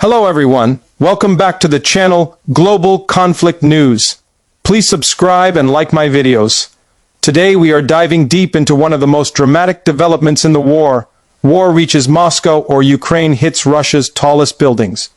Hello everyone, welcome back to the channel Global Conflict News. Please subscribe and like my videos. Today we are diving deep into one of the most dramatic developments in the war. War reaches Moscow or Ukraine hits Russia's tallest buildings.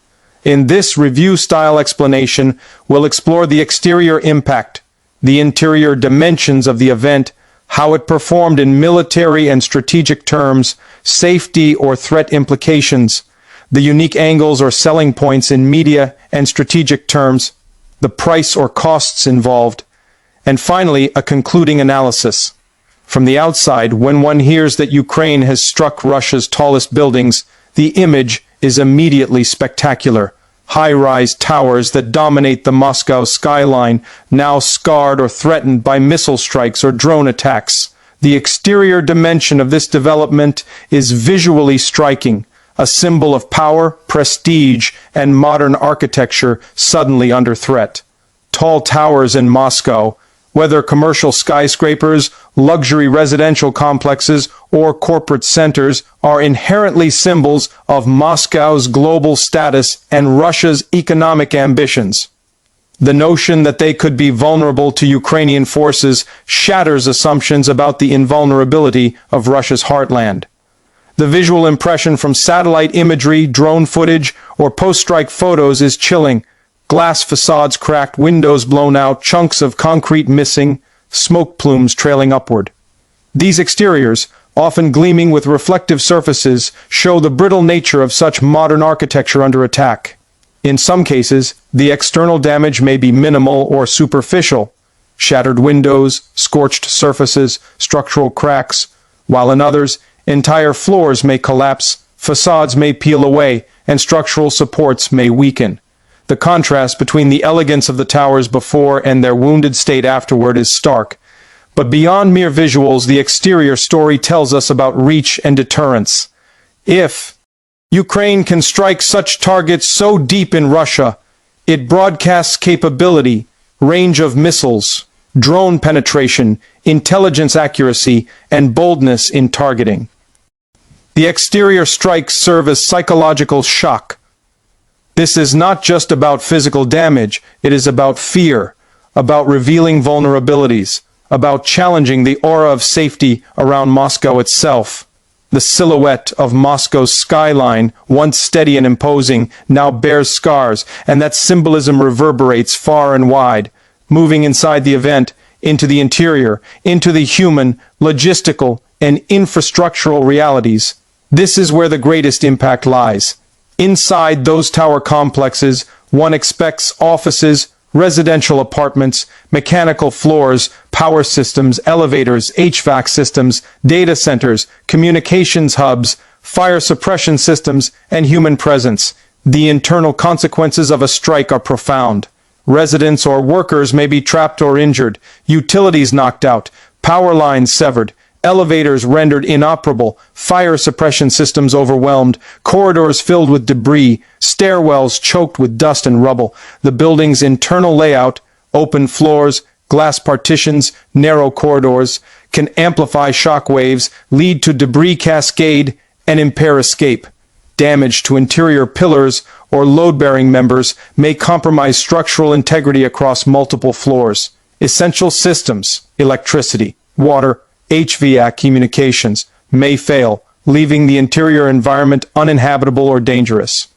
In this review-style explanation, we'll explore the exterior impact, the interior dimensions of the event, how it performed in military and strategic terms, safety or threat implications, the unique angles or selling points in media and strategic terms, the price or costs involved, and finally, a concluding analysis. From the outside, when one hears that Ukraine has struck Russia's tallest buildings, the image is immediately spectacular. High-rise towers that dominate the Moscow skyline, now scarred or threatened by missile strikes or drone attacks. The exterior dimension of this development is visually striking, a symbol of power, prestige, and modern architecture suddenly under threat. Tall towers in Moscow, whether commercial skyscrapers, luxury residential complexes, or corporate centers, are inherently symbols of Moscow's global status and Russia's economic ambitions. The notion that they could be vulnerable to Ukrainian forces shatters assumptions about the invulnerability of Russia's heartland. The visual impression from satellite imagery, drone footage, or post-strike photos is chilling. Glass facades cracked, windows blown out, chunks of concrete missing, smoke plumes trailing upward. These exteriors, often gleaming with reflective surfaces, show the brittle nature of such modern architecture under attack. In some cases, the external damage may be minimal or superficial. Shattered windows, scorched surfaces, structural cracks, while in others, entire floors may collapse, facades may peel away, and structural supports may weaken. The contrast between the elegance of the towers before and their wounded state afterward is stark. But beyond mere visuals, the exterior story tells us about reach and deterrence. If Ukraine can strike such targets so deep in Russia, it broadcasts capability, range of missiles, drone penetration, intelligence accuracy, and boldness in targeting. The exterior strikes serve as psychological shock. This is not just about physical damage, it is about fear, about revealing vulnerabilities, about challenging the aura of safety around Moscow itself. The silhouette of Moscow's skyline, once steady and imposing, now bears scars, and that symbolism reverberates far and wide, moving inside the event, into the interior, into the human, logistical, and infrastructural realities. This is where the greatest impact lies. Inside those tower complexes, one expects offices, residential apartments, mechanical floors, power systems, elevators, HVAC systems, data centers, communications hubs, fire suppression systems, and human presence. The internal consequences of a strike are profound. Residents or workers may be trapped or injured, utilities knocked out, power lines severed, elevators rendered inoperable, fire suppression systems overwhelmed, corridors filled with debris, stairwells choked with dust and rubble. The building's internal layout, open floors, glass partitions, narrow corridors, can amplify shock waves, lead to debris cascade, and impair escape. Damage to interior pillars or load-bearing members may compromise structural integrity across multiple floors. Essential systems, electricity, water, HVAC communications, may fail, leaving the interior environment uninhabitable or dangerous.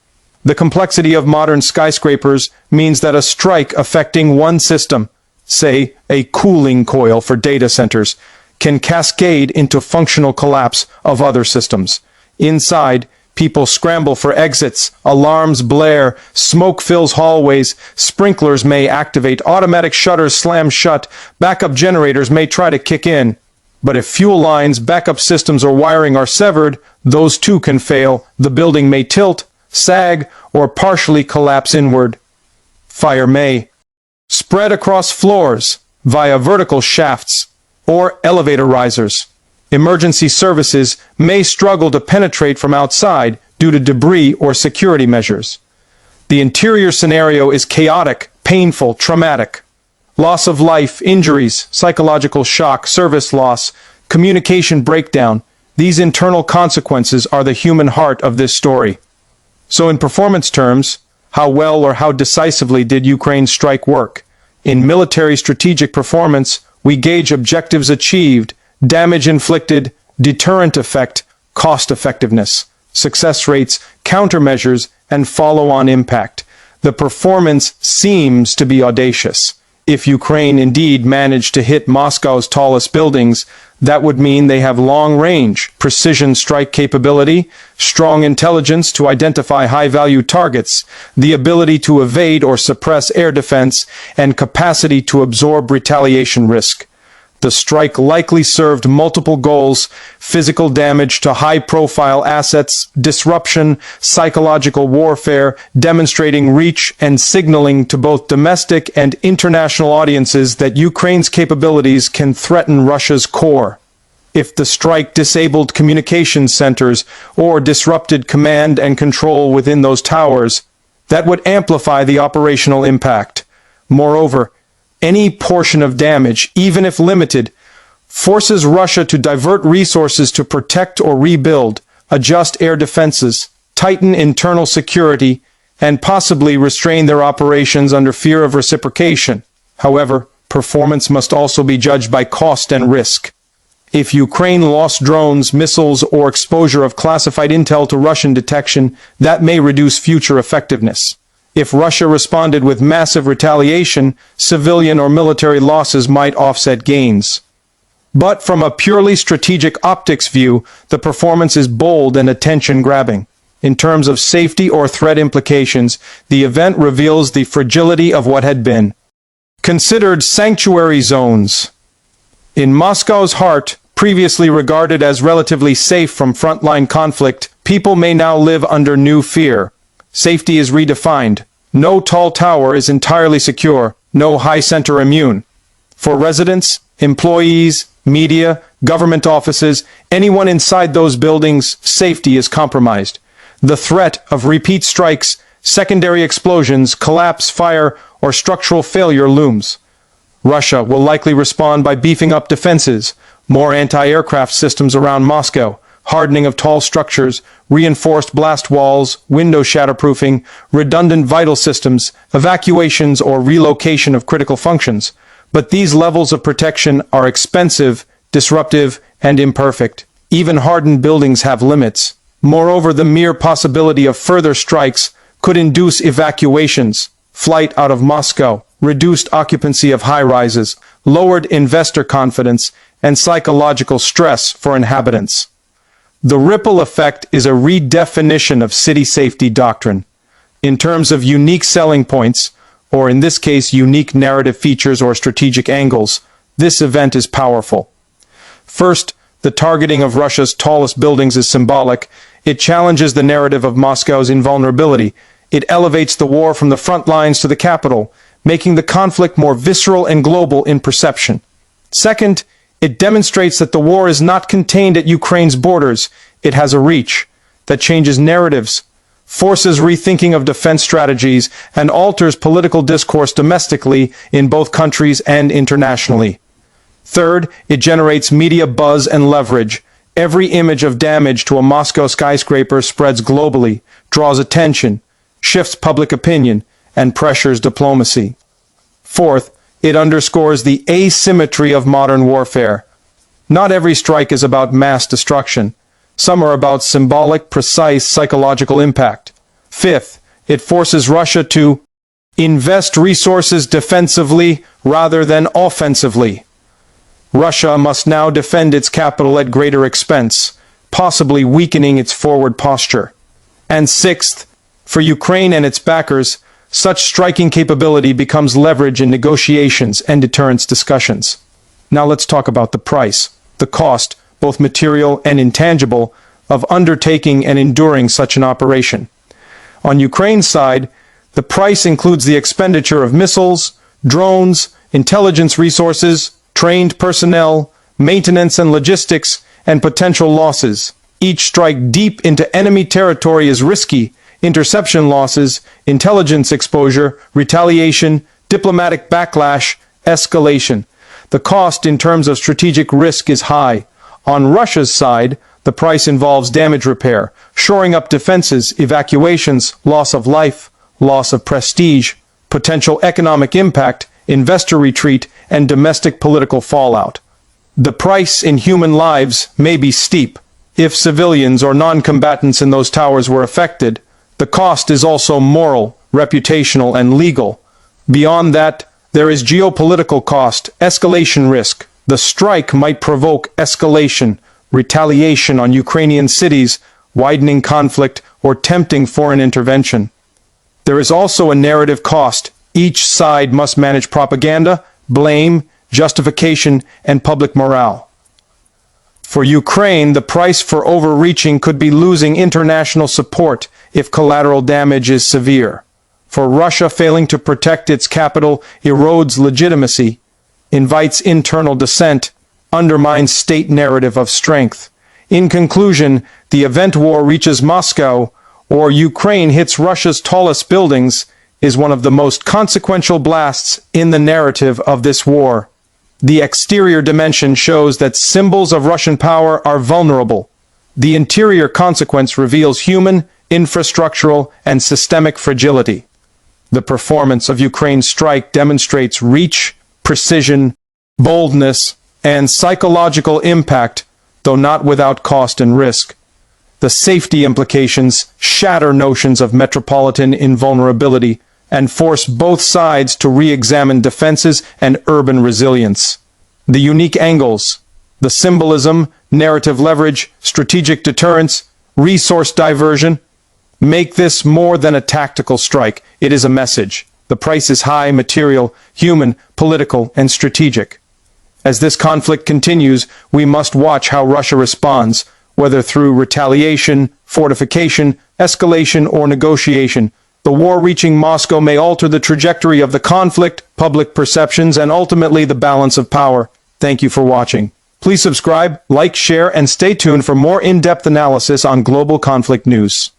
The complexity of modern skyscrapers means that a strike affecting one system, say a cooling coil for data centers, can cascade into functional collapse of other systems. Inside, people scramble for exits, alarms blare, smoke fills hallways, sprinklers may activate, automatic shutters slam shut, backup generators may try to kick in. But if fuel lines, backup systems, or wiring are severed, those too can fail. The building may tilt, sag, or partially collapse inward. Fire may spread across floors via vertical shafts or elevator risers. Emergency services may struggle to penetrate from outside due to debris or security measures. The interior scenario is chaotic, painful, traumatic. Loss of life, injuries, psychological shock, service loss, communication breakdown. These internal consequences are the human heart of this story. So in performance terms, how well or how decisively did Ukraine's strike work? In military strategic performance, we gauge objectives achieved, damage inflicted, deterrent effect, cost effectiveness, success rates, countermeasures, and follow-on impact. The performance seems to be audacious. If Ukraine indeed managed to hit Moscow's tallest buildings, that would mean they have long-range, precision strike capability, strong intelligence to identify high-value targets, the ability to evade or suppress air defense, and capacity to absorb retaliation risk. The strike likely served multiple goals: physical damage to high-profile assets, disruption, psychological warfare, demonstrating reach and signaling to both domestic and international audiences that Ukraine's capabilities can threaten Russia's core. If the strike disabled communication centers or disrupted command and control within those towers, that would amplify the operational impact. Moreover, any portion of damage, even if limited, forces Russia to divert resources to protect or rebuild, adjust air defenses, tighten internal security, and possibly restrain their operations under fear of reciprocation. However, performance must also be judged by cost and risk. If Ukraine lost drones, missiles, or exposure of classified intel to Russian detection, that may reduce future effectiveness. If Russia responded with massive retaliation, civilian or military losses might offset gains. But from a purely strategic optics view, the performance is bold and attention-grabbing. In terms of safety or threat implications, the event reveals the fragility of what had been. Considered sanctuary zones. In Moscow's heart, previously regarded as relatively safe from frontline conflict, people may now live under new fear. Safety is redefined. No tall tower is entirely secure, no high center immune. For residents, employees, media, government offices, anyone inside those buildings, safety is compromised. The threat of repeat strikes, secondary explosions, collapse, fire, or structural failure looms. Russia will likely respond by beefing up defenses, more anti-aircraft systems around Moscow, hardening of tall structures, reinforced blast walls, window shatterproofing, redundant vital systems, evacuations or relocation of critical functions. But these levels of protection are expensive, disruptive, and imperfect. Even hardened buildings have limits. Moreover, the mere possibility of further strikes could induce evacuations, flight out of Moscow, reduced occupancy of high-rises, lowered investor confidence, and psychological stress for inhabitants. The ripple effect is a redefinition of city safety doctrine. In terms of unique selling points, or in this case unique narrative features or strategic angles, this event is powerful. First, the targeting of Russia's tallest buildings is symbolic. It challenges the narrative of Moscow's invulnerability. It elevates the war from the front lines to the capital, making the conflict more visceral and global in perception. Second, it demonstrates that the war is not contained at Ukraine's borders. It has a reach that changes narratives, forces rethinking of defense strategies, and alters political discourse domestically in both countries and internationally. Third, it generates media buzz and leverage. Every image of damage to a Moscow skyscraper spreads globally, draws attention, shifts public opinion, and pressures diplomacy. Fourth, it underscores the asymmetry of modern warfare. Not every strike is about mass destruction. Some are about symbolic, precise psychological impact. Fifth, it forces Russia to invest resources defensively rather than offensively. Russia must now defend its capital at greater expense, possibly weakening its forward posture. And sixth, for Ukraine and its backers, such striking capability becomes leverage in negotiations and deterrence discussions. Now let's talk about the price, the cost, both material and intangible, of undertaking and enduring such an operation. On Ukraine's side, the price includes the expenditure of missiles, drones, intelligence resources, trained personnel, maintenance and logistics, and potential losses. Each strike deep into enemy territory is risky. Interception losses, intelligence exposure, retaliation, diplomatic backlash, escalation. The cost in terms of strategic risk is high. On Russia's side, the price involves damage repair, shoring up defenses, evacuations, loss of life, loss of prestige, potential economic impact, investor retreat, and domestic political fallout. The price in human lives may be steep. If civilians or non-combatants in those towers were affected, the cost is also moral, reputational, and legal. Beyond that, there is geopolitical cost, escalation risk. The strike might provoke escalation, retaliation on Ukrainian cities, widening conflict, or tempting foreign intervention. There is also a narrative cost. Each side must manage propaganda, blame, justification, and public morale. For Ukraine, the price for overreaching could be losing international support if collateral damage is severe. For Russia, failing to protect its capital erodes legitimacy, invites internal dissent, undermines state narrative of strength. In conclusion, the event war reaches Moscow, or Ukraine hits Russia's tallest buildings, is one of the most consequential blasts in the narrative of this war. The exterior dimension shows that symbols of Russian power are vulnerable. The interior consequence reveals human, infrastructural, and systemic fragility. The performance of Ukraine's strike demonstrates reach, precision, boldness, and psychological impact, though not without cost and risk. The safety implications shatter notions of metropolitan invulnerability and force both sides to re-examine defenses and urban resilience. The unique angles, the symbolism, narrative leverage, strategic deterrence, resource diversion, make this more than a tactical strike. It is a message. The price is high, material, human, political, and strategic. As this conflict continues, we must watch how Russia responds, whether through retaliation, fortification, escalation, or negotiation. The war reaching Moscow may alter the trajectory of the conflict, public perceptions, and ultimately the balance of power. Thank you for watching. Please subscribe, like, share, and stay tuned for more in-depth analysis on global conflict news.